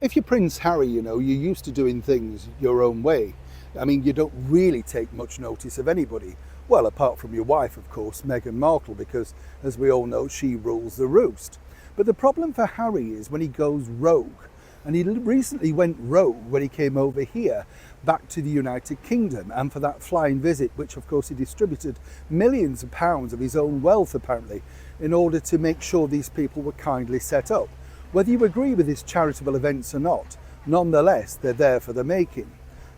If you're Prince Harry, you're used to doing things your own way. I mean, you don't really take much notice of anybody. Well, apart from your wife, of course, Meghan Markle, because as we all know, she rules the roost. But the problem for Harry is when he goes rogue. And he recently went rogue when he came over here back to the United Kingdom, and for that flying visit, which of course he distributed millions of pounds of his own wealth apparently in order to make sure these people were kindly set up. Whether you agree with his charitable events or not, nonetheless, they're there for the making.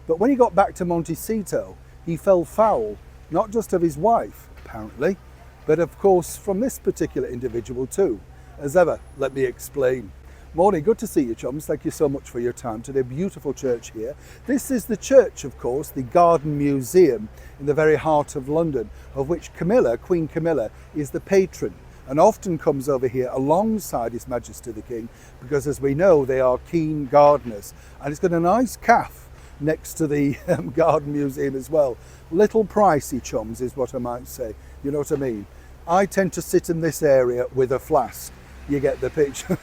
But when he got back to Montecito, he fell foul, not just of his wife, apparently, but of course from this particular individual too. As ever, let me explain. Morning, good to see you, chums. Thank you so much for your time today. Beautiful church here. This is the church, of course, the Garden Museum in the very heart of London, of which Camilla, Queen Camilla, is the patron, and often comes over here alongside His Majesty the King, because as we know, they are keen gardeners. And it's got a nice cafe next to the Garden Museum as well. Little pricey, chums, is what I might say. You know what I mean? I tend to sit in this area with a flask. You get the picture.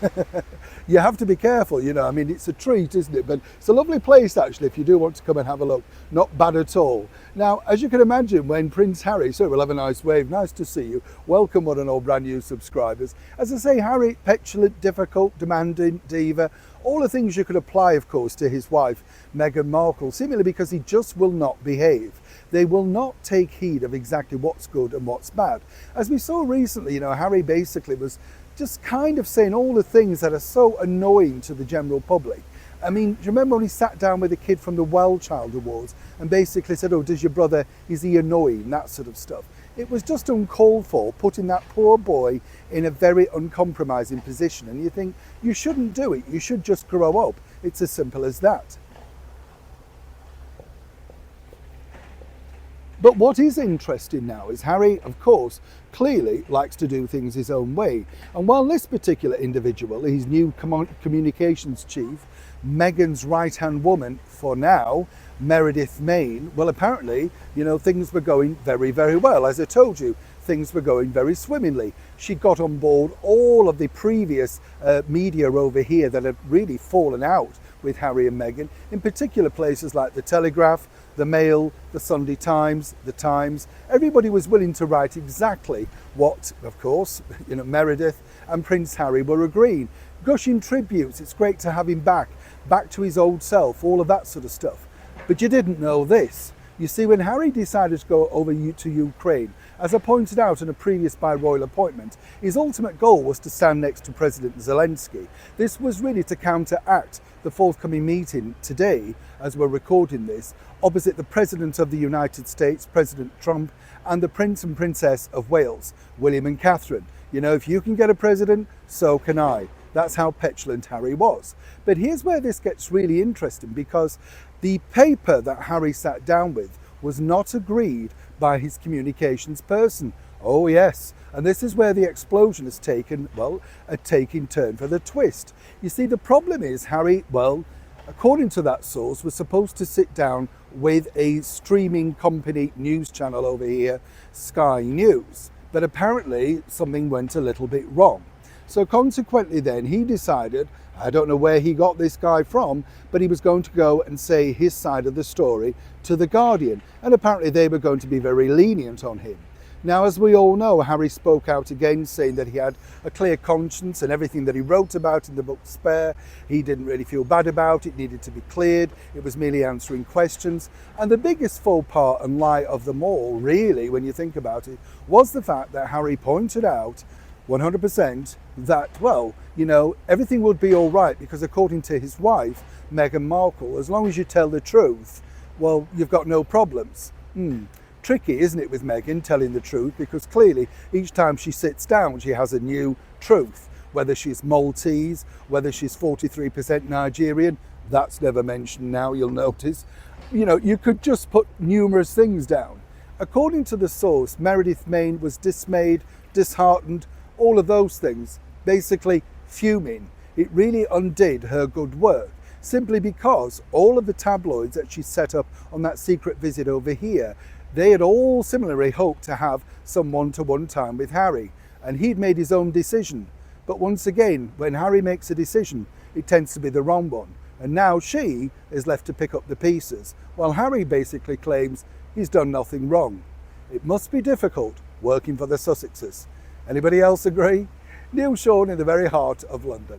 You have to be careful, I mean, it's a treat, isn't it? But it's a lovely place, actually, if you do want to come and have a look. Not bad at all. Now, as you can imagine, when Prince Harry, so we'll have a nice wave, nice to see you. Welcome, one and all brand new subscribers. As I say, Harry, petulant, difficult, demanding, diva, all the things you could apply, of course, to his wife, Meghan Markle, seemingly because he just will not behave. They will not take heed of exactly what's good and what's bad. As we saw recently, Harry basically was just kind of saying all the things that are so annoying to the general public. I mean, do you remember when he sat down with a kid from the Well Child Awards and basically said, oh, does your brother, is he annoying? That sort of stuff. It was just uncalled for, putting that poor boy in a very uncompromising position. And you think, you shouldn't do it. You should just grow up. It's as simple as that. But what is interesting now is Harry, of course, clearly likes to do things his own way. And while this particular individual, his new communications chief, Meghan's right-hand woman for now, Meredith Maine, well, apparently, things were going very, very well. As I told you, things were going very swimmingly. She got on board all of the previous media over here that had really fallen out with Harry and Meghan, in particular places like the Telegraph, the Mail, the Sunday Times, the Times. Everybody was willing to write exactly what, of course, Meredith and Prince Harry were agreeing. Gushing tributes, it's great to have him back to his old self, all of that sort of stuff. But you didn't know this. You see, when Harry decided to go over to Ukraine, as I pointed out in a previous by royal appointment, his ultimate goal was to stand next to President Zelensky. This was really to counteract the forthcoming meeting today, as we're recording this, opposite the President of the United States, President Trump, and the Prince and Princess of Wales, William and Catherine. If you can get a president, so can I. That's how petulant Harry was. But here's where this gets really interesting, because the paper that Harry sat down with was not agreed by his communications person. Oh yes, and this is where the explosion has taken, a taking turn for the twist. You see, the problem is Harry, according to that source, was supposed to sit down with a streaming company news channel over here, Sky News. But apparently something went a little bit wrong. So consequently then he decided, I don't know where he got this guy from, but he was going to go and say his side of the story to The Guardian. And apparently they were going to be very lenient on him. Now, as we all know, Harry spoke out again, saying that he had a clear conscience and everything that he wrote about in the book Spare, he didn't really feel bad about it, needed to be cleared. It was merely answering questions. And the biggest faux pas and lie of them all, really, when you think about it, was the fact that Harry pointed out 100% that, everything would be all right because according to his wife, Meghan Markle, as long as you tell the truth, you've got no problems. Tricky, isn't it, with Meghan telling the truth, because clearly each time she sits down, she has a new truth, whether she's Maltese, whether she's 43% Nigerian, that's never mentioned now, you'll notice. You could just put numerous things down. According to the source, Meredith Maine was dismayed, disheartened, all of those things, basically fuming. It really undid her good work, simply because all of the tabloids that she set up on that secret visit over here, they had all similarly hoped to have some one-to-one time with Harry, and he'd made his own decision. But once again, when Harry makes a decision, it tends to be the wrong one. And now she is left to pick up the pieces, while Harry basically claims he's done nothing wrong. It must be difficult working for the Sussexes. Anybody else agree? Neil Sean in the very heart of London.